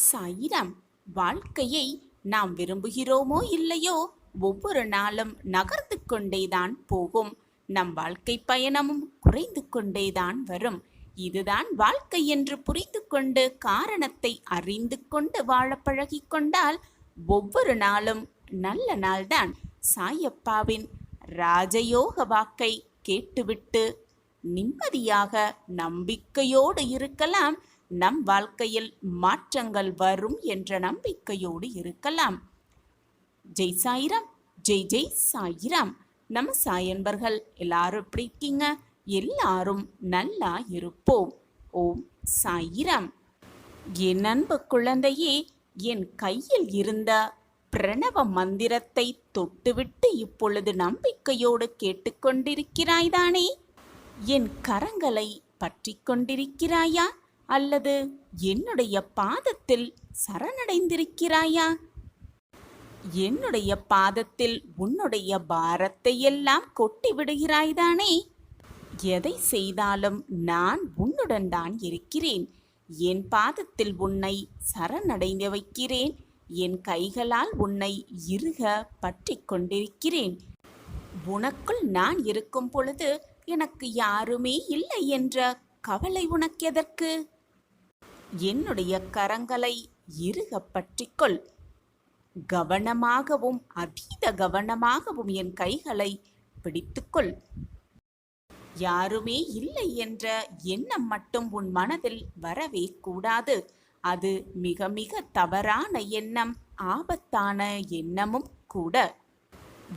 சாயிராம். வாழ்க்கையை நாம் விரும்புகிறோமோ இல்லையோ, ஒவ்வொரு நாளும் நகர்ந்து கொண்டேதான் போகும். நம் வாழ்க்கை பயணமும் குறைந்து கொண்டேதான் வரும். இதுதான் வாழ்க்கை என்று புரிந்து கொண்டு காரணத்தை அறிந்து கொண்டு வாழ பழகிக் கொண்டால் ஒவ்வொரு நாளும் நல்ல நாள்தான். சாயப்பாவின் ராஜயோக வாக்கை கேட்டுவிட்டு நிம்மதியாக நம்பிக்கையோடு இருக்கலாம். நம் வாழ்க்கையில் மாற்றங்கள் வரும் என்ற நம்பிக்கையோடு இருக்கலாம். ஜெய் சாயிராம், ஜெய் ஜெய் சாயிராம். நம்ம சாயன்பர்கள் எல்லாரும் எப்படி இருக்கீங்க? எல்லாரும் நல்லா இருப்போம். ஓம் சாயிராம். என் அன்பு குழந்தையே, என் கையில் இருந்த பிரணவ மந்திரத்தை தொட்டுவிட்டு இப்பொழுது நம்பிக்கையோடு கேட்டுக்கொண்டிருக்கிறாய்தானே? என் கரங்களை பற்றி கொண்டிருக்கிறாயா, அல்லது என்னுடைய பாதத்தில் சரணடைந்திருக்கிறாயா? என்னுடைய பாதத்தில் உன்னுடைய பாரத்தை எல்லாம் கொட்டி விடுகிறாய்தானே? எதை செய்தாலும் நான் உன்னுடன் தான் இருக்கிறேன். என் பாதத்தில் உன்னை சரணடைந்து வைக்கிறேன். என் கைகளால் உன்னை இறுக பற்றி கொண்டிருக்கிறேன். உனக்குள் நான் இருக்கும் பொழுது எனக்கு யாருமே இல்லை என்ற கவலை உனக்கு எதற்கு? என்னுடைய கரங்களை இறுக பற்றிக்கொள். கவனமாகவும் அதீத கவனமாகவும் என் கைகளை பிடித்துக்கொள். யாருமே இல்லை என்ற எண்ணம் மட்டும் உன் மனதில் வரவே கூடாது. அது மிக மிக தவறான எண்ணம், ஆபத்தான எண்ணமும் கூட.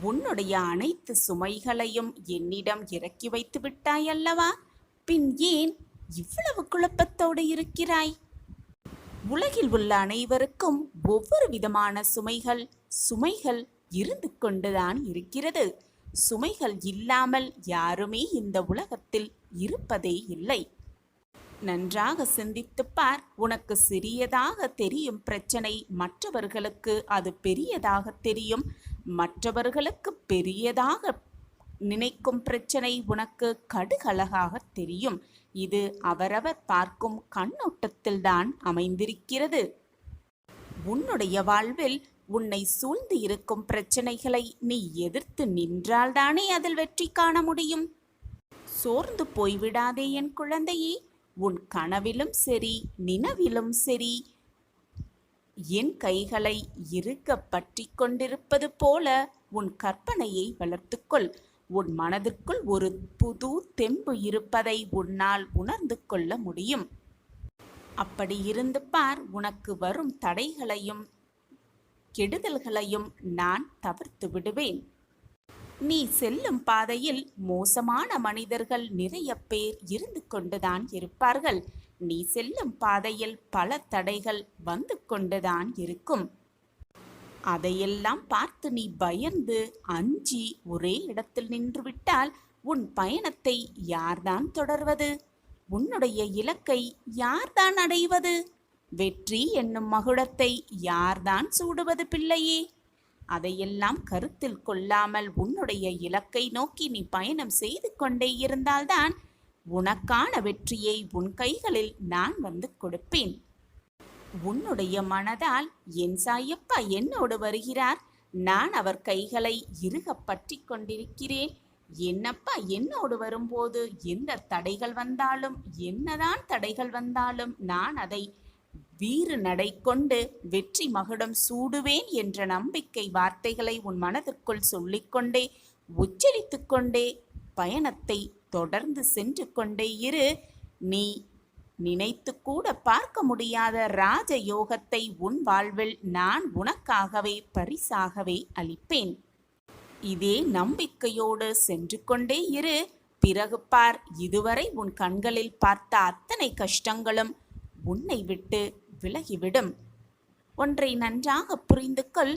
உன்னுடைய அனைத்து சுமைகளையும் என்னிடம் இறக்கி வைத்து விட்டாய் அல்லவா? பின் ஏன் இவ்வளவு குழப்பத்தோடு இருக்கிறாய்? உலகில் உள்ள அனைவருக்கும் ஒவ்வொரு விதமான சுமைகள் இருந்து கொண்டுதான் இருக்கிறது. சுமைகள் இல்லாமல் யாருமே இந்த உலகத்தில் இருப்பதே இல்லை. நன்றாக சிந்தித்துப் பார். உனக்கு சிறியதாக தெரியும் பிரச்சனை மற்றவர்களுக்கு அது பெரியதாக தெரியும். மற்றவர்களுக்கு பெரியதாக நினைக்கும் பிரச்சனை உனக்கு கடுகளகாக தெரியும். இது அவரவர் பார்க்கும் கண்ணோட்டத்தில்தான் அமைந்திருக்கிறது. உன்னுடைய வாழ்வில் உன்னை சூழ்ந்து இருக்கும் பிரச்சனைகளை நீ எதிர்த்து நின்றால்தானே அதில் வெற்றி காண முடியும். சோர்ந்து போய்விடாதே என் குழந்தையே. உன் கனவிலும் சரி, நினைவிலும் சரி, என் கைகளை இறுக பற்றி கொண்டிருப்பது போல உன் கற்பனையை வளர்த்துக்கொள். உன் மனதிற்குள் ஒரு புது தெம்பு இருப்பதை உன்னால் உணர்ந்து கொள்ள முடியும். அப்படி இருந்து பார். உனக்கு வரும் தடைகளையும் கெடுதல்களையும் நான் தவிர்த்து விடுவேன். நீ செல்லும் பாதையில் மோசமான மனிதர்கள் நிறைய பேர் இருந்து கொண்டுதான் இருப்பார்கள். நீ செல்லும் பாதையில் பல தடைகள் வந்து கொண்டுதான் இருக்கும். அதையெல்லாம் பார்த்து நீ பயந்து அஞ்சி ஒரே இடத்தில் நின்றுவிட்டால் உன் பயணத்தை யார்தான் தொடர்வது? உன்னுடைய இலக்கை யார்தான் அடைவது? வெற்றி என்னும் மகுடத்தை யார்தான் சூடுவது பிள்ளையே? அதையெல்லாம் கருத்தில் கொள்ளாமல் உன்னுடைய இலக்கை நோக்கி நீ பயணம் செய்து கொண்டே இருந்தால்தான் உனக்கான வெற்றியை உன் கைகளில் நான் வந்து கொடுப்பேன். உன்னுடைய மனதால் என் சாயப்பா என்னோடு வருகிறார், நான் அவர் கைகளை இறுக பற்றி கொண்டிருக்கிறேன். என்னப்பா என்னோடு வரும்போது எந்த தடைகள் வந்தாலும், என்னதான் தடைகள் வந்தாலும் நான் அதை வீறு நடை கொண்டு வெற்றி மகுடம் சூடுவேன் என்ற நம்பிக்கை வார்த்தைகளை உன் மனதிற்குள் சொல்லிக்கொண்டே உச்சரித்து கொண்டே பயணத்தை தொடர்ந்து சென்று கொண்டே இரு. நீ நினைத்து கூட பார்க்க முடியாத ராஜ யோகத்தை உன் வாழ்வில் நான் உனக்காகவே பரிசாகவே அளிப்பேன். இதே நம்பிக்கையோடு சென்று கொண்டே இரு. பிறகு பார், இதுவரை உன் கண்களில் பார்த்த அத்தனை கஷ்டங்களும் உன்னை விட்டு விலகிவிடும். ஒன்றை நன்றாக புரிந்து கொள்.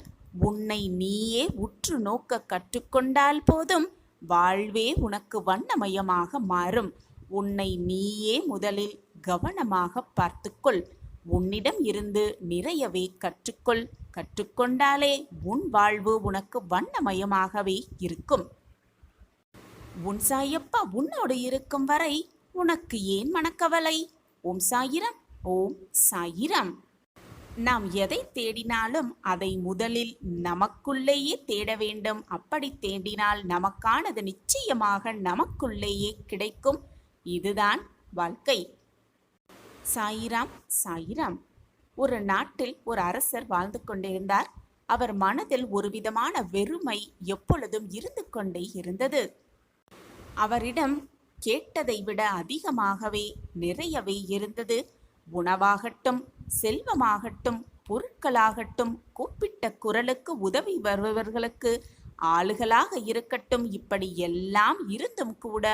உன்னை நீயே உற்று நோக்க கற்றுக்கொண்டால் போதும், வாழ்வே உனக்கு வண்ணமயமாக மாறும். உன்னை நீயே முதலில் கவனமாக பார்த்துக்கொள். உன்னிடம் இருந்து நிறையவே கற்றுக்கொண்டாலே உன் வாழ்வு உனக்கு வண்ணமயமாகவே இருக்கும். உன் சாயப்பா உன்னோடு இருக்கும் வரை உனக்கு ஏன் மனக்கவலை? ஓம் சாயிராம், ஓம் சாயிராம். நாம் எதை தேடினாலும் அதை முதலில் நமக்குள்ளேயே தேட வேண்டும். அப்படி தேடினால் நமக்கானது நிச்சயமாக நமக்குள்ளேயே கிடைக்கும். இதுதான் வாழ்க்கை. சாயிராம் சாயிராம். ஒரு நாட்டில் ஒரு அரசர் வாழ்ந்து கொண்டிருந்தார். அவர் மனதில் ஒரு விதமான வெறுமை எப்பொழுதும் இருந்து கொண்டே இருந்தது. அவரிடம் கேட்டதை விட அதிகமாகவே நிறையவே இருந்தது. உணவாகட்டும், செல்வமாகட்டும், பொருட்களாகட்டும், கூப்பிட்ட குரலுக்கு உதவி வருபவர்களுக்கு ஆளுகளாக இருக்கட்டும், இப்படி எல்லாம் இருந்தும் கூட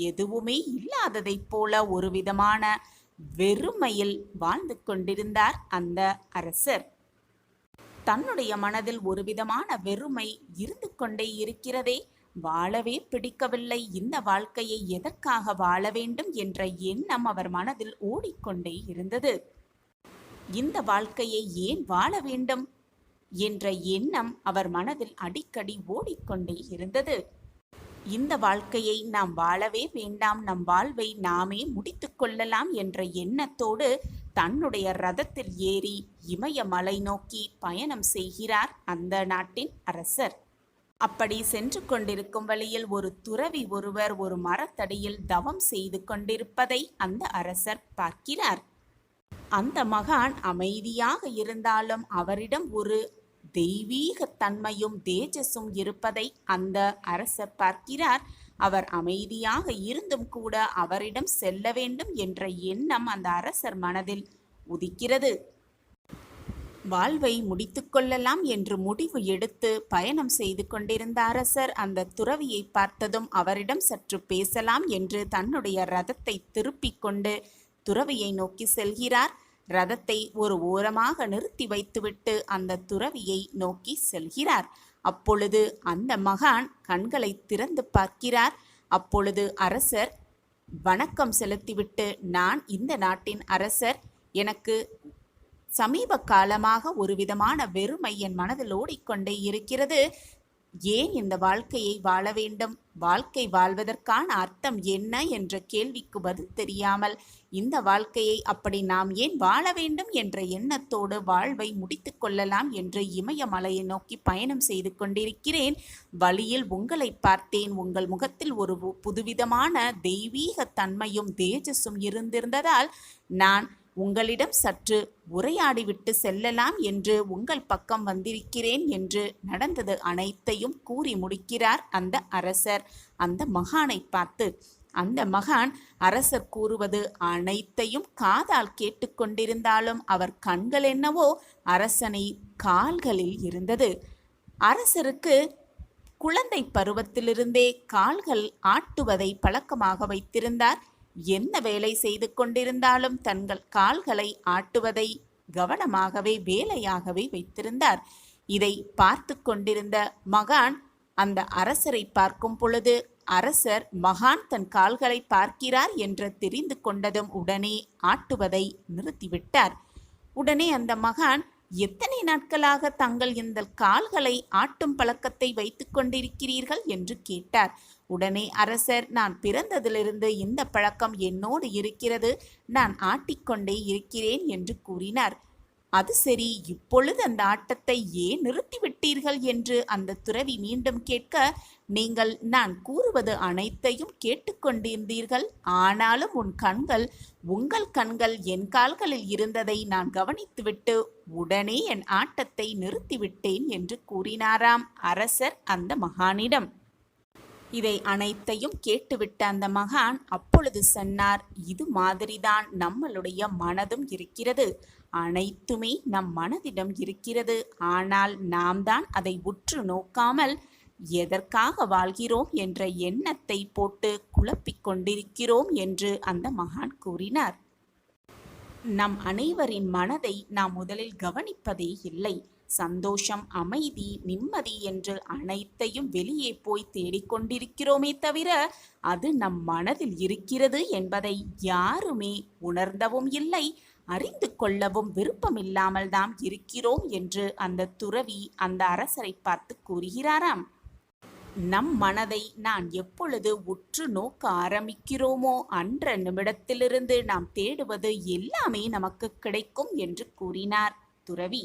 எதுவுமே இல்லாததைப் போல ஒரு விதமான வெறுமையில் வாழ்ந்து கொண்டிருந்தார் அந்த அரசர். தன்னுடைய மனதில் ஒரு விதமான வெறுமை இருந்து கொண்டே இருக்கிறதே. வாழவே பிடிக்கவில்லை. இந்த வாழ்க்கையை எதற்காக வாழ வேண்டும் என்ற எண்ணம் அவர் மனதில் ஓடிக்கொண்டே இருந்தது. இந்த வாழ்க்கையை ஏன் வாழ வேண்டும் என்ற எண்ணம் அவர் மனதில் அடிக்கடி ஓடிக்கொண்டே இருந்தது. இந்த வாழ்க்கையை நாம் வாழவே வேண்டாம், நம் வாழ்வை நாமே முடித்து கொள்ளலாம் என்ற எண்ணத்தோடு தன்னுடைய ரதத்தில் ஏறி இமயமலை நோக்கி பயணம் செய்கிறார் அந்த நாட்டின் அரசர். அப்படி சென்று கொண்டிருக்கும் வழியில் ஒரு துறவி ஒருவர் ஒரு மரத்தடியில் தவம் செய்து கொண்டிருப்பதை அந்த அரசர் பார்க்கிறார். அந்த மகான் அமைதியாக இருந்தாலும் அவரிடம் ஒரு தெய்வீக தன்மையும் தேஜஸும் இருப்பதை அந்த அரசர் பார்க்கிறார். அவர் அமைதியாக இருந்தும் கூட அவரிடம் செல்ல வேண்டும் என்ற எண்ணம் அந்த அரசர் மனதில் உதிக்கிறது. வாழ்வை முடித்து கொள்ளலாம் என்று முடிவு எடுத்து பயணம் செய்து கொண்டிருந்த அரசர் அந்த துறவியை பார்த்ததும் அவரிடம் சற்று பேசலாம் என்று தன்னுடைய ரதத்தை திருப்பிக் கொண்டு துறவியை நோக்கி செல்கிறார். ரதத்தை ஒரு ஓரமாக நிறுத்தி வைத்துவிட்டு அந்த துறவியை நோக்கி செல்கிறார். அப்பொழுது அந்த மகான் கண்களை திறந்து பார்க்கிறார். அப்பொழுது அரசர் வணக்கம் செலுத்திவிட்டு, நான் இந்த நாட்டின் அரசர். எனக்கு சமீப காலமாக ஒரு விதமான வெறுமை என் மனதில் ஓடிக்கொண்டே இருக்கிறது. ஏன் இந்த வாழ்க்கையை வாழ வேண்டும், வாழ்க்கை வாழ்வதற்கான அர்த்தம் என்ன என்ற கேள்விக்கு பதில் தெரியாமல் இந்த வாழ்க்கையை அப்படி நாம் ஏன் வாழ வேண்டும் என்ற எண்ணத்தோடு வாழ்வை முடித்து கொள்ளலாம் என்று இமயமலையை நோக்கி பயணம் செய்து கொண்டிருக்கிறேன். வழியில் உங்களை பார்த்தேன். உங்கள் முகத்தில் ஒரு புதுவிதமான தெய்வீக தன்மையும் தேஜஸும் இருந்திருந்ததால் நான் உங்களிடம் சற்று உரையாடிவிட்டு செல்லலாம் என்று உங்கள் பக்கம் வந்திருக்கிறேன் என்று நடந்தது அனைத்தையும் கூறி முடிக்கிறார் அந்த அரசர் அந்த மகானை பார்த்து. அந்த மகான் அரசர் கூறுவது அனைத்தையும் காதால் கேட்டுக்கொண்டிருந்தாலும் அவர் கண்கள் என்னவோ அரசனை கால்களில் இருந்தது. அரசருக்கு குழந்தை பருவத்திலிருந்தே கால்கள் ஆட்டுவதை பழக்கமாக வைத்திருந்தார். என்ன வேலை செய்து கொண்டிருந்தாலும் தங்கள் கால்களை ஆட்டுவதை கவனமாகவே வேலையாகவே வைத்திருந்தார். இதை பார்த்து கொண்டிருந்த மகான் அந்த அரசரை பார்க்கும் பொழுது அரசர் மகான் தன் கால்களை பார்க்கிறார் என்று தெரிந்து கொண்டதும் உடனே ஆட்டுவதை நிறுத்திவிட்டார். உடனே அந்த மகான், எத்தனை நாட்களாக தங்கள் இந்த கால்களை ஆட்டும் பழக்கத்தை வைத்து கொண்டிருக்கிறீர்கள் என்று கேட்டார். உடனே அரசர், நான் பிறந்ததிலிருந்து இந்த பழக்கம் என்னோடு இருக்கிறது, நான் ஆட்டிக்கொண்டே இருக்கிறேன் என்று கூறினார். அது சரி, இப்பொழுது அந்த ஆட்டத்தை ஏன் நிறுத்திவிட்டீர்கள் என்று அந்த துறவி மீண்டும் கேட்க, நீங்கள் நான் கூறுவது அனைத்தையும் கேட்டுக்கொண்டிருந்தீர்கள். ஆனாலும் உங்கள் கண்கள் என் கால்களில் இருந்ததை நான் கவனித்துவிட்டு உடனே என் ஆட்டத்தை நிறுத்திவிட்டேன் என்று கூறினாராம் அரசர் அந்த மகானிடம். இதை அனைத்தையும் கேட்டுவிட்ட அந்த மகான் அப்பொழுது சொன்னார், இது மாதிரிதான் நம்மளுடைய மனதும் இருக்கிறது. அனைத்துமே நம் மனதிடம் இருக்கிறது. ஆனால் நாம் தான் அதை உற்று நோக்காமல் எதற்காக வாழ்கிறோம் என்ற எண்ணத்தை போட்டு குழப்பிக் கொண்டிருக்கிறோம் என்று அந்த மகான் கூறினார். நம் அனைவரின் மனதை நாம் முதலில் கவனிப்பதே இல்லை. சந்தோஷம், அமைதி, நிம்மதி என்று அனைத்தையும் வெளியே போய் தேடிக்கொண்டிருக்கிறோமே தவிர அது நம் மனதில் இருக்கிறது என்பதை யாருமே உணர்ந்தவும் இல்லை, அறிந்து கொள்ளவும் விருப்பமில்லாமல் தான் இருக்கிறோம் என்று அந்த துறவி அந்த அரசரை பார்த்து கூறுகிறாராம். நம் மனதை நான் எப்பொழுது உற்று நோக்க ஆரம்பிக்கிறோமோ அன்ற நிமிடத்திலிருந்து நாம் தேடுவது எல்லாமே நமக்கு கிடைக்கும் என்று கூறினார் துறவி.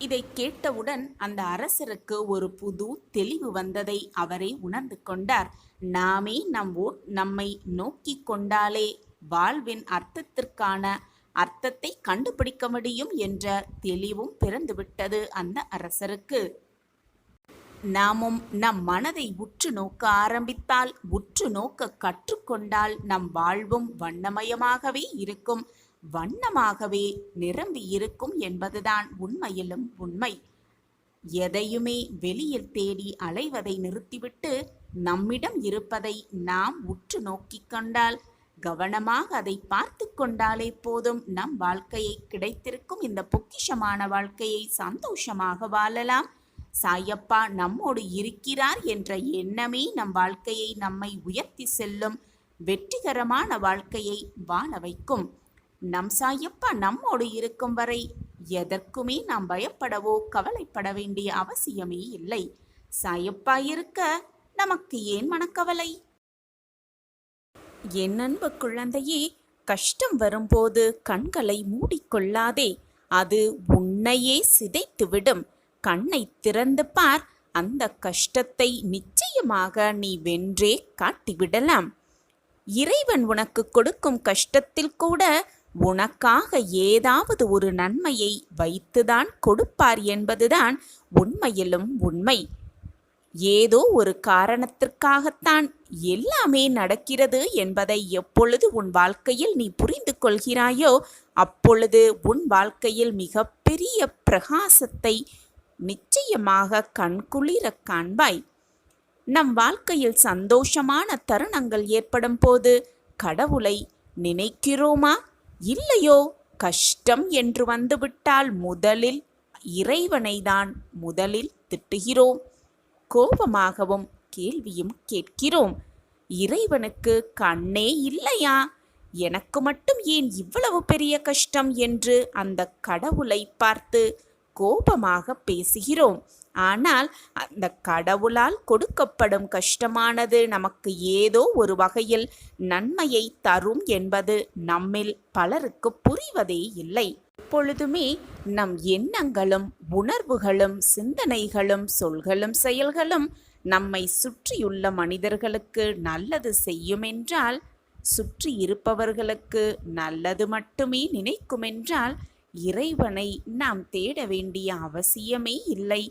இதை கேட்டவுடன் அந்த அரசருக்கு ஒரு புது தெளிவு வந்ததை அவரே உணர்ந்து கொண்டார். நாமே நம்மை நோக்கி கொண்டாலே வாழ்வின் அர்த்தத்தை கண்டுபிடிக்க முடியும் என்ற தெளிவும் பிறந்துவிட்டது அந்த அரசருக்கு. நாமும் நம் மனதை உற்று நோக்க ஆரம்பித்தால், உற்று நோக்க கற்றுக்கொண்டால் நம் வாழ்வும் வண்ணமயமாகவே இருக்கும், வண்ணமாகவே நிரம்பி இருக்கும் என்பதுதான் உண்மையிலும் உண்மை. எதையுமே வெளியில் தேடி அலைவதை நிறுத்திவிட்டு நம்மிடம் இருப்பதை நாம் உற்று நோக்கிக் கொண்டால், கவனமாக அதை பார்த்து கொண்டாலே போதும், நம் வாழ்க்கையை, கிடைத்திருக்கும் இந்த பொக்கிஷமான வாழ்க்கையை சந்தோஷமாக வாழலாம். சாயப்பா நம்மோடு இருக்கிறார் என்ற எண்ணமே நம் வாழ்க்கையை நம்மை உயர்த்தி செல்லும் வெற்றிகரமான வாழ்க்கையை வாழ வைக்கும். நம் சாயப்பா நம்மோடு இருக்கும் வரை எதற்குமே நாம் பயப்படவோ கவலைப்பட வேண்டிய அவசியமே இல்லை. சாயப்பா இருக்க நமக்கு ஏன் மனக்கவலை? என் அன்பு குழந்தையே, கஷ்டம் வரும்போது கண்களை மூடிக்கொள்ளாதே, அது உன்னையே சிதைத்துவிடும். கண்ணை திறந்து பார், அந்த கஷ்டத்தை நிச்சயமாக நீ வென்றே காட்டிவிடலாம். இறைவன் உனக்கு கொடுக்கும் கஷ்டத்தில் கூட உனக்காக ஏதாவது ஒரு நன்மையை வைத்துதான் கொடுப்பார் என்பதுதான் உண்மையிலும் உண்மை. ஏதோ ஒரு காரணத்திற்காகத்தான் எல்லாமே நடக்கிறது என்பதை எப்பொழுது உன் வாழ்க்கையில் நீ புரிந்து கொள்கிறாயோ, அப்பொழுது உன் வாழ்க்கையில் மிகப்பெரிய பிரகாசத்தை நிச்சயமாக கண்குளிர காண்பாய். நம் வாழ்க்கையில் சந்தோஷமான தருணங்கள் ஏற்படும் போது கடவுளை நினைக்கிறோமா இல்லையோ? கஷ்டம் என்று வந்துவிட்டால் முதலில் இறைவனை தான் முதலில் திட்டுகிறோம், கோபமாகவும் கேள்வியும் கேட்கிறோம். இறைவனுக்கு கண்ணே இல்லையா? எனக்கு மட்டும் ஏன் இவ்வளவு பெரிய கஷ்டம் என்று அந்த கடவுளை பார்த்து கோபமாக பேசுகிறோம். ஆனால் அந்த கடவுளால் கொடுக்கப்படும் கஷ்டமானது நமக்கு ஏதோ ஒரு வகையில் நன்மையை தரும் என்பது நம்மில் பலருக்கு புரிவதே இல்லை. எப்பொழுதுமே நம் எண்ணங்களும் உணர்வுகளும் சிந்தனைகளும் சொல்களும் செயல்களும் நம்மை சுற்றியுள்ள மனிதர்களுக்கு நல்லது செய்யுமென்றால், சுற்றி இருப்பவர்களுக்கு நல்லது மட்டுமே நினைக்குமென்றால், இறைவனை நாம் தேட வேண்டிய அவசியமே இல்லை.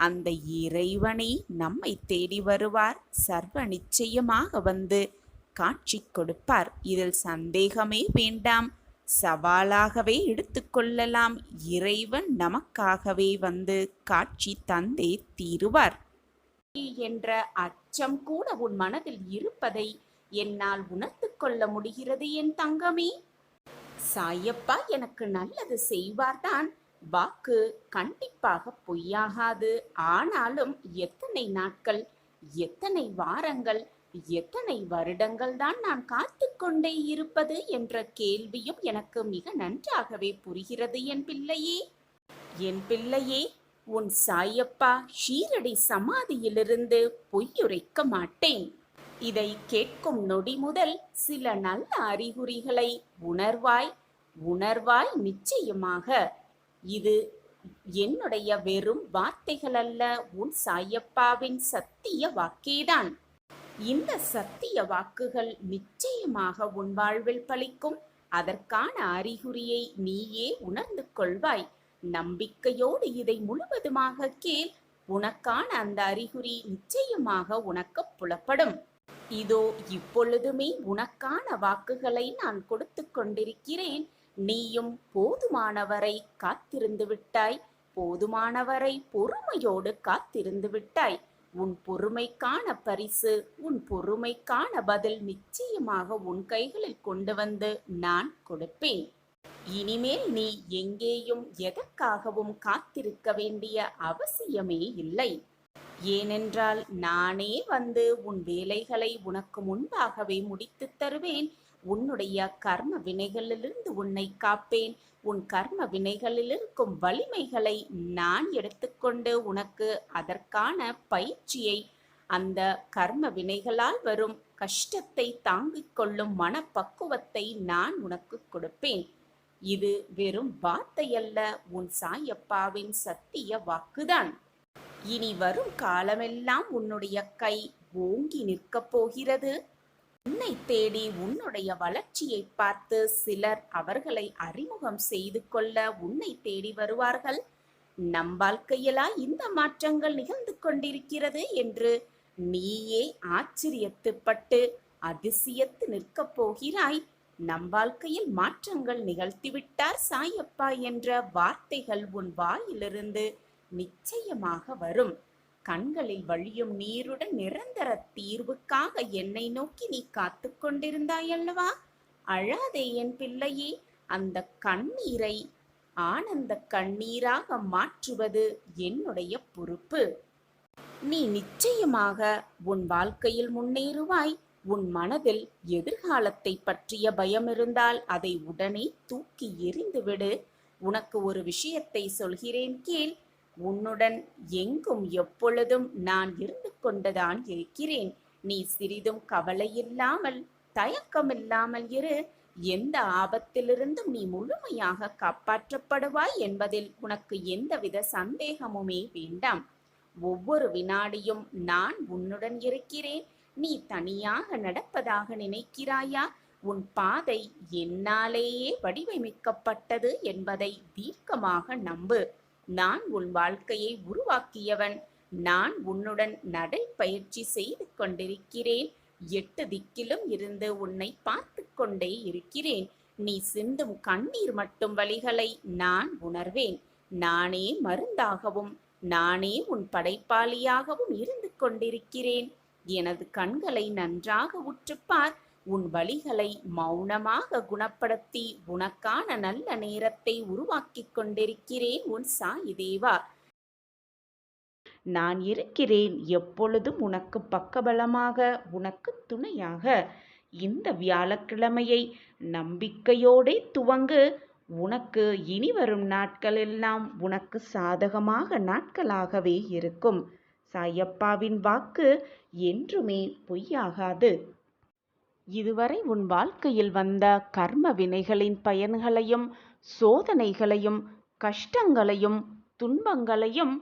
அந்த இறைவனை நம்மை தேடி வருவார், சர்வ நிச்சயமாக வந்து காட்சி கொடுப்பார். இதில் சந்தேகமே வேண்டாம், சவாலாகவே எடுத்துக்கொள்ளலாம். இறைவன் நமக்காகவே வந்து காட்சி தந்தே தீருவார் என்ற அச்சம் கூட உன் மனதில் இருப்பதை என்னால் உணர்ந்து கொள்ள முடிகிறது என் தங்கமே. சாயப்பா எனக்கு நல்லது செய்வார்தான், வாக்கு கண்டிப்பாக பொய்யாகாது. ஆனாலும் எத்தனை நாட்கள், எத்தனை வாரங்கள், எத்தனை வருடங்கள் தான் நான் காத்து கொண்டே இருப்பது என்ற கேள்வியும் எனக்கு மிக நன்றாகவே புரிகிறது என் பிள்ளையே. என் பிள்ளையே, உன் சாயப்பா ஷீரடி சமாதியிலிருந்து பொய்யுரைக்க மாட்டேன். இதை கேட்கும் நொடி முதல் சில நல்ல அறிகுறிகளை உணர்வாய் நிச்சயமாக. இது என்னுடைய வெறும் வார்த்தைகள் அல்ல, உன் சாயப்பாவின் சத்திய வாக்கேதான். இந்த சத்திய வாக்குகள் நிச்சயமாக உன் வாழ்வில் பலிக்கும். அதற்கான அறிகுறியை நீயே உணர்ந்து கொள்வாய். நம்பிக்கையோடு இதை முழுவதுமாக கேள். உனக்கான அந்த அறிகுறி நிச்சயமாக உனக்கு புலப்படும். இதோ இப்பொழுதுமே உனக்கான வாக்குகளை நான் கொடுத்து கொண்டிருக்கிறேன். நீயும் போதுமானவரை காத்திருந்து விட்டாய், போதுமானவரை பொறுமையோடு காத்திருந்து விட்டாய். உன் பொறுமைக்கான பரிசு, உன் பொறுமைக்கான பதில் நிச்சயமாக உன் கைகளில் கொண்டு வந்து நான் கொடுப்பேன். இனிமேல் நீ எங்கேயும் எதற்காகவும் காத்திருக்க வேண்டிய அவசியமே இல்லை. ஏனென்றால் நானே வந்து உன் வேலைகளை உனக்கு முன்பாகவே முடித்து தருவேன். உன்னுடைய கர்ம வினைகளிலிருந்து உன்னை காப்பேன். உன் கர்ம வினைகளில் இருக்கும் வலிமைகளை நான் எடுத்துக்கொண்டு உனக்கு அதற்கான பயிற்சியை, அந்த கர்ம வினைகளால் வரும் கஷ்டத்தை தாங்கிக் கொள்ளும் மனப்பக்குவத்தை நான் உனக்கு கொடுப்பேன். இது வெறும் வார்த்தையல்ல, உன் சாயப்பாவின் சத்திய வாக்குதான். இனி வரும் காலமெல்லாம் உன்னுடைய கை ஓங்கி நிற்கப் போகிறது. உன்னை தேடி உன்னுடைய வளர்ச்சியை பார்த்து சிலர் அவர்களை அறிமுகம் செய்து கொள்ள உன்னை தேடி வருவார்கள். நம் வாழ்க்கையிலா இந்த மாற்றங்கள் நிகழ்ந்து கொண்டிருக்கிறது என்று நீயே ஆச்சரியத்துப்பட்டு அதிசயத்து நிற்கப் போகிறாய். நம் வாழ்க்கையில் மாற்றங்கள் நிகழ்த்திவிட்டார் சாயப்பா என்ற வார்த்தைகள் உன் வாயிலிருந்து நிச்சயமாக வரும். கண்களில் வழியும் நீருடன் நிரந்தர தீர்வுக்காக என்னை நோக்கி நீ காத்து கொண்டிருந்தாயல்லவா? அழாதே என் பிள்ளையே. அந்த கண்ணீரை ஆனந்த கண்ணீராக மாற்றுவது என்னுடைய பொறுப்பு. நீ நிச்சயமாக உன் வாழ்க்கையில் முன்னேறுவாய். உன் மனதில் எதிர்காலத்தை பற்றிய பயம் இருந்தால் அதை உடனே தூக்கி எறிந்துவிடு. உனக்கு ஒரு விஷயத்தை சொல்கிறேன் கேள். உன்னுடன் எங்கும் எப்பொழுதும் நான் இருந்து கொண்டுதான் இருக்கிறேன். நீ சிறிதும் கவலையில்லாமல் தயக்கமில்லாமல் இரு. எந்த ஆபத்திலிருந்தும் நீ முழுமையாக காப்பாற்றப்படுவாய் என்பதில் உனக்கு எந்தவித சந்தேகமுமே வேண்டாம். ஒவ்வொரு வினாடியும் நான் உன்னுடன் இருக்கிறேன். நீ தனியாக நடப்பதாக நினைக்கிறாயா? உன் பாதை என்னாலேயே வடிவமைக்கப்பட்டது என்பதை தீர்க்கமாக நம்பு. நான் உன் வாழ்க்கையை உருவாக்கியவன். நான் உன்னுடன் நடைப்பயிற்சி செய்து கொண்டிருக்கிறேன். 8 திக்கிலும் இருந்து உன்னை பார்த்து கொண்டே இருக்கிறேன். நீ சிந்தும் கண்ணீர் மட்டும் வலிகளை நான் உணர்வேன். நானே மருந்தாகவும் நானே உன் படைப்பாளியாகவும் இருந்து கொண்டிருக்கிறேன். எனது கண்களை நன்றாக உற்றுப்பார். உன் வலிகளை மௌனமாக குணப்படுத்தி உனக்கான நல்ல நேரத்தை உருவாக்கிக் கொண்டிருக்கிறேன் உன் சாயி தேவா. நான் இருக்கிறேன் எப்பொழுதும் உனக்கு பக்கபலமாக, உனக்கு துணையாக. இந்த வியாழக்கிழமையை நம்பிக்கையோடே துவங்கு. உனக்கு இனி வரும் நாட்களெல்லாம் உனக்கு சாதகமாக நாட்களாகவே இருக்கும். சாயப்பாவின் வாக்கு என்றுமே பொய்யாகாது. இதுவரை உன் வாழ்க்கையில் வந்த கர்ம வினைகளின் பயன்களையும் சோதனைகளையும் கஷ்டங்களையும் துன்பங்களையும்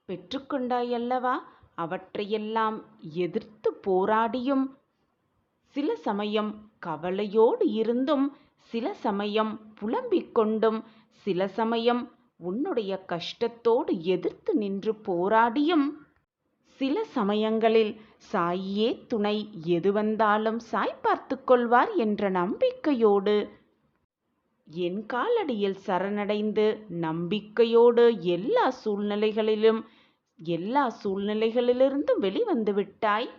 பெற்றுக்கொண்டாயல்லவா? அவற்றையெல்லாம் எதிர்த்து போராடியும், சில சமயம் கவலையோடு இருந்தும், சில சமயம் புலம்பிக் கொண்டும், சில சமயம் உன்னுடைய கஷ்டத்தோடு எதிர்த்து நின்று போராடியும், சில சமயங்களில் சாயே துணை, எது வந்தாலும் சாய் பார்த்து கொள்வார் என்ற நம்பிக்கையோடு என் காலடியில் சரணடைந்து நம்பிக்கையோடு எல்லா சூழ்நிலைகளிலிருந்தும் வெளிவந்து விட்டாய்.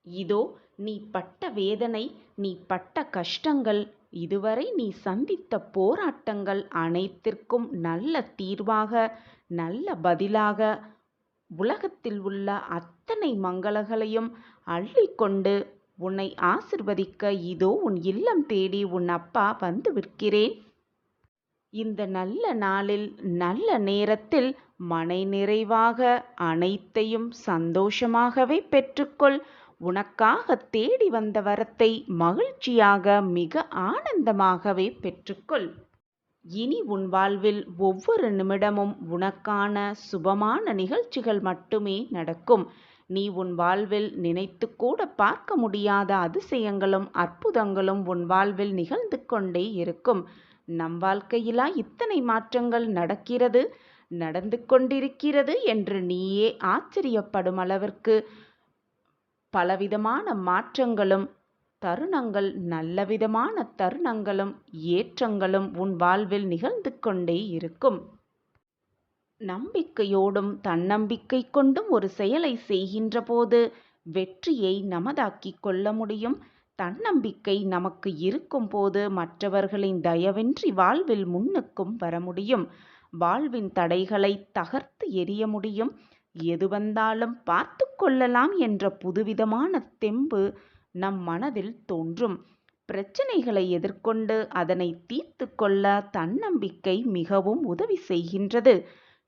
இதோ நீ பட்ட வேதனை, நீ பட்ட கஷ்டங்கள், இதுவரை நீ சந்தித்த போராட்டங்கள் அனைத்திற்கும் நல்ல தீர்வாக, நல்ல பதிலாக உலகத்தில் உள்ள அத்தனை மங்களங்களையும் அள்ளிக்கொண்டு உன்னை ஆசிர்வதிக்க இதோ உன் இல்லம் தேடி உன் அப்பா வந்து விற்கிறேன். இந்த நல்ல நாளில் நல்ல நேரத்தில் மனை நிறைவாக அனைத்தையும் சந்தோஷமாகவே பெற்றுக்கொள். உனக்காக தேடி வந்த வரத்தை மகிழ்ச்சியாக மிக ஆனந்தமாகவே பெற்றுக்கொள். இனி உன் வாழ்வில் ஒவ்வொரு நிமிடமும் உனக்கான சுபமான நிகழ்ச்சிகள் மட்டுமே நடக்கும். நீ உன் வாழ்வில் நினைத்து கூட பார்க்க முடியாத அதிசயங்களும் அற்புதங்களும் உன் வாழ்வில் நிகழ்ந்து கொண்டே இருக்கும். நம் வாழ்க்கையிலா இத்தனை மாற்றங்கள் நடந்து கொண்டிருக்கிறது என்று நீயே ஆச்சரியப்படும் அளவிற்கு பலவிதமான மாற்றங்களும் தருணங்கள், நல்லவிதமான தருணங்களும் ஏற்றங்களும் உன் வாழ்வில் நிகழ்ந்து கொண்டே இருக்கும். நம்பிக்கையோடும் தன்னம்பிக்கை கொண்டும் ஒரு செயலை செய்கின்ற போது வெற்றியை நமதாக்கிக் கொள்ள முடியும். தன்னம்பிக்கை நமக்கு இருக்கும் போது மற்றவர்களின் தயவின்றி வாழ்வில் முன்னுக்கும் வர முடியும். வாழ்வின் தடைகளை தகர்த்து எறிய முடியும். எது வந்தாலும் பார்த்து கொள்ளலாம் என்ற புதுவிதமான தெம்பு நம் மனதில் தோன்றும். பிரச்சனைகளை எதிர்கொண்டு அதனை தீர்த்து கொள்ள தன்னம்பிக்கை மிகவும் உதவி செய்கின்றது.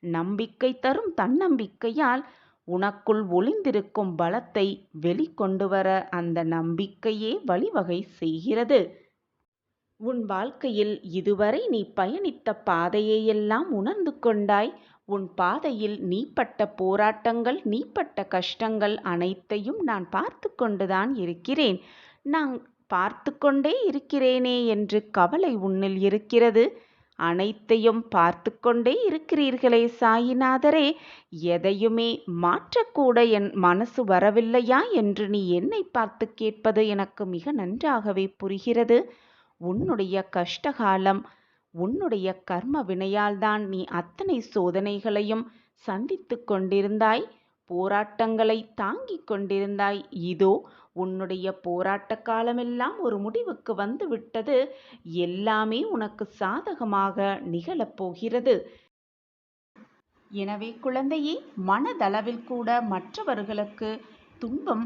நம்பிக்கை தரும் தன்னம்பிக்கையால் உனக்குள் ஒளிந்திருக்கும் பலத்தை வெளிக்கொண்டு வர அந்த நம்பிக்கையே வழிவகை செய்கிறது. உன் வாழ்க்கையில் இதுவரை நீ பயணித்த பாதையையெல்லாம் உணர்ந்து கொண்டாய். உன் பாதையில் நீ பட்ட போராட்டங்கள், நீ பட்ட கஷ்டங்கள் அனைத்தையும் நான் பார்த்து கொண்டுதான் இருக்கிறேன். நான் பார்த்து கொண்டே இருக்கிறேனே என்று கவலை உன்னில் இருக்கிறது. அனைத்தையும் பார்த்து கொண்டே இருக்கிறீர்களே சாயிநாதரே, எதையுமே மாற்றக்கூட என் மனசு வரவில்லையா என்று நீ என்னை பார்த்து கேட்பது எனக்கு மிக நன்றாகவே புரிகிறது. உன்னுடைய கஷ்டகாலம், உன்னுடைய கர்ம வினையால்தான் நீ அத்தனை சோதனைகளையும் சந்தித்து கொண்டிருந்தாய், போராட்டங்களை தாங்கிக் கொண்டிருந்தாய். இதோ உன்னுடைய போராட்ட காலமெல்லாம் ஒரு முடிவுக்கு வந்து விட்டது. எல்லாமே உனக்கு சாதகமாக நிகழப்போகிறது. எனவே குழந்தையே, மனதளவில் கூட மற்றவர்களுக்கு துன்பம்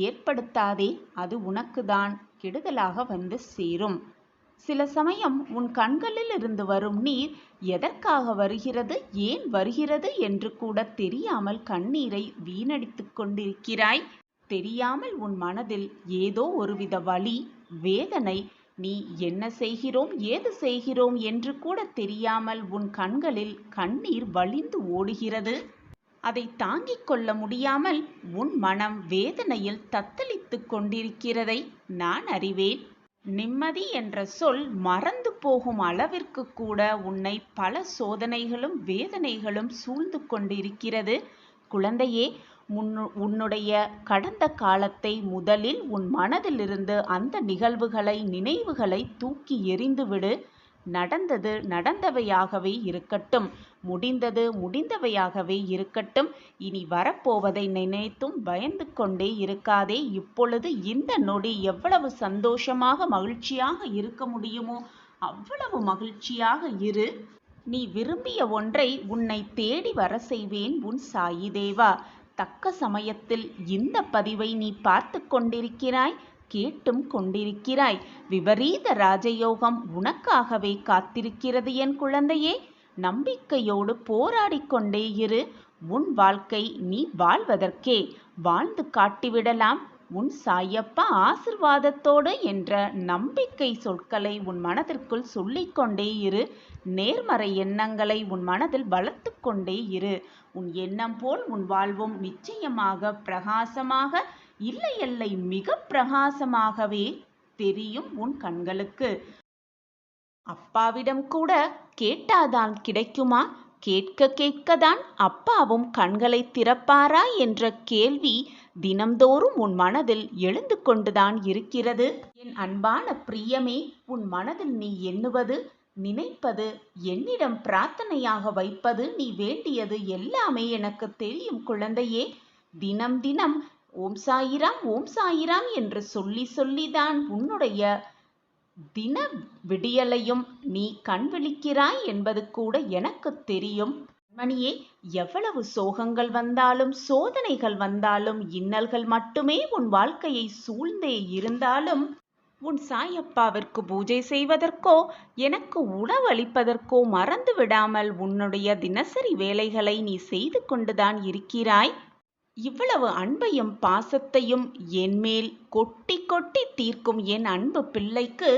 ஏற்படுத்தாதே. அது உனக்கு தான் கெடுதலாக வந்து சேரும். சில சமயம் உன் கண்களில் இருந்து வரும் நீர் எதற்காக வருகிறது, ஏன் வருகிறது என்று கூட தெரியாமல் கண்ணீரை வீணடித்துக் கொண்டிருக்கிறாய். தெரியாமல் உன் மனதில் ஏதோ ஒருவித வலி, வேதனை, நீ என்ன செய்கிறோம், ஏது செய்கிறோம் என்று கூட தெரியாமல் உன் கண்களில் கண்ணீர் வழிந்து ஓடுகிறது. அதை தாங்கிக் கொள்ள முடியாமல் உன் மனம் வேதனையில் தத்தளித்து கொண்டிருக்கிறதை நான் அறிவேன். நிம்மதி என்ற சொல் மறந்து போகும் அளவிற்கு கூட உன்னை பல சோதனைகளும் வேதனைகளும் சூழ்ந்து கொண்டிருக்கிறது. குழந்தையே, உன்னுடைய கடந்த காலத்தை முதலில் உன் மனதிலிருந்து அந்த நிகழ்வுகளை, நினைவுகளை தூக்கி எறிந்துவிடு. நடந்தது நடந்தவையாகவே இருக்கட்டும், முடிந்தது முடிந்தவையாகவே இருக்கட்டும். இனி வரப்போவதை நினைத்தும் பயந்து கொண்டே இருக்காதே. இப்பொழுது இந்த நொடி எவ்வளவு சந்தோஷமாக மகிழ்ச்சியாக இருக்க முடியுமோ அவ்வளவு மகிழ்ச்சியாக இரு. நீ விரும்பிய ஒன்றை உன்னை தேடி வர செய்வேன் உன் சாயி தேவா. தக்க சமயத்தில் இந்த பதிவை நீ பார்த்து கொண்டிருக்கிறாய், கேட்டும் கொண்டிருக்கிறாய். விபரீத ராஜயோகம் உனக்காகவே காத்திருக்கிறது என் குழந்தையே. நம்பிக்கையோடு போராடிக் கொண்டே இரு. உன் வாழ்க்கை நீ வாழ்வதற்கே. வாழ்ந்து காட்டிவிடலாம் உன் சாயப்பா ஆசிர்வாதத்தோடு என்ற நம்பிக்கை சொற்களை உன் மனதிற்குள் சொல்லிக்கொண்டே இரு. நேர்மறை எண்ணங்களை உன் மனதில் வளர்த்து கொண்டே இரு. உன் எண்ணம் போல் உன் வாழ்வும் நிச்சயமாக பிரகாசமாக, இல்லை மிக பிரகாசமாகவே தெரியும் உன் கண்களுக்கு. அப்பாவிடம் கூட கேட்டாதான் கிடைக்குமா? கேட்க கேட்கத்தான் அப்பாவும் கண்களை திறப்பாரா என்ற கேள்வி தினம்தோறும் உன் மனதில் எழுந்து கொண்டுதான் இருக்கிறது. என் அன்பான பிரியமே, உன் மனதில் நீ எண்ணுவது, நினைப்பது, என்னிடம் பிரார்த்தனையாக வைப்பது, நீ வேண்டியது எல்லாமே எனக்கு தெரியும் குழந்தையே. தினம் தினம் ஓம் சாயிராம் ஓம் சாயிராம் என்று சொல்லி சொல்லிதான் உன்னுடைய தின விடியலையும் நீ கண் விழிக்கிறாய் என்பது கூட எனக்கு தெரியும். மணியே, எவ்வளவு சோகங்கள் வந்தாலும், சோதனைகள் வந்தாலும், இன்னல்கள் மட்டுமே உன் வாழ்க்கையை சூழ்ந்தே இருந்தாலும், உன் சாயப்பாவிற்கு பூஜை செய்வதற்கோ எனக்கு உணவளிப்பதற்கோ மறந்து விடாமல் உன்னுடைய தினசரி வேலைகளை நீ செய்து கொண்டுதான் இருக்கிறாய். இவ்வளவு அன்பையும் பாசத்தையும் என்மேல் கொட்டி கொட்டி தீர்க்கும் என் அன்பு பிள்ளைக்கு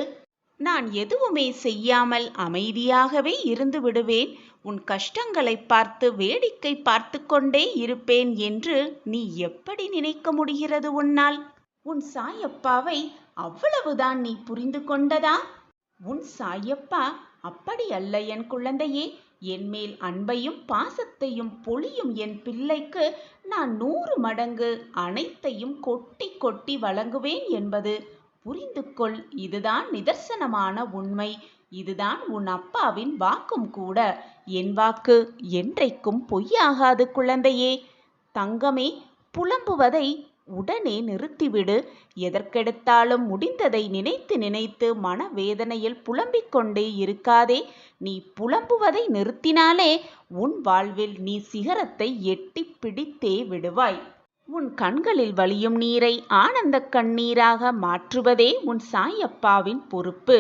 நான் எதுவுமே செய்யாமல் அமைதியாகவே இருந்து விடுவேன், உன் கஷ்டங்களை பார்த்து வேடிக்கை பார்த்து கொண்டே இருப்பேன் என்று நீ எப்படி நினைக்க முடிகிறது உன்னால்? உன் சாயப்பாவை அவ்வளவுதான் நீ புரிந்து கொண்டதா? உன் சாயப்பா அப்படி அல்ல என் குழந்தையே. என்மேல் அன்பையும் பாசத்தையும் பொழியும் என் பிள்ளைக்கு நான் 100 மடங்கு அனைத்தையும் கொட்டி கொட்டி வழங்குவேன் என்பது புரிந்து கொள். இதுதான் நிதர்சனமான உண்மை. இதுதான் உன் அப்பாவின் வாக்கும் கூட. என் வாக்கு என்றைக்கும் பொய்யாகாது குழந்தையே. தங்கமே, புலம்புவதை உடனே நிறுத்திவிடு. எதற்கெடுத்தாலும் முடிந்ததை நினைத்து நினைத்து மனவேதனையில் புலம்பிக் கொண்டே இருக்காதே. நீ புலம்புவதை நிறுத்தினாலே உன் வாழ்வில் நீ சிகரத்தை எட்டி பிடித்தே விடுவாய். உன் கண்களில் வழியும் நீரை ஆனந்த கண்ணீராக மாற்றுவதே உன் சாயப்பாவின் பொறுப்பு.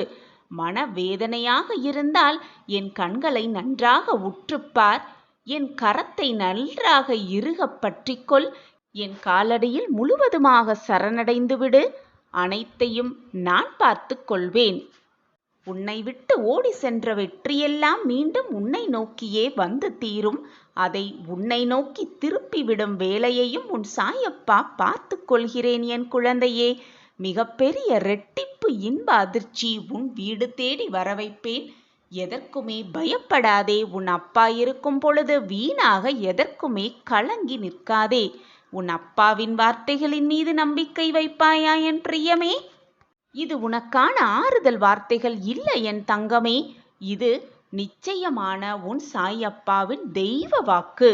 மனவேதனையாக இருந்தால் என் கண்களை நன்றாக உற்றுப்பார். என் கரத்தை நன்றாக இறுக பற்றிக்கொள். என் காலடியில் முழுவதுமாக சரணடைந்து விடு. அனைத்தையும் நான் பார்த்து கொள்வேன். உன்னை விட்டு ஓடி சென்ற வெற்றியெல்லாம் மீண்டும் உன்னை நோக்கியே வந்து தீரும். அதை உன்னை நோக்கி திருப்பிவிடும் வேலையையும் உன் சாயப்பா பார்த்து கொள்கிறேன் என் குழந்தையே. மிகப்பெரிய ரெட்டிப்பு இன்ப அதிர்ச்சி உன் வீடு தேடி வர வைப்பேன். எதற்குமே பயப்படாதே. உன் அப்பா இருக்கும் பொழுது வீணாக எதற்குமே கலங்கி நிற்காதே. உன் அப்பாவின் வார்த்தைகளின் மீது நம்பிக்கை வைப்பாயா என் பிரியமே? இது உனக்கான ஆறுதல் வார்த்தைகள் இல்லை என் தங்கமே. இது நிச்சயமான உன் சாயப்பாவின் தெய்வ வாக்கு.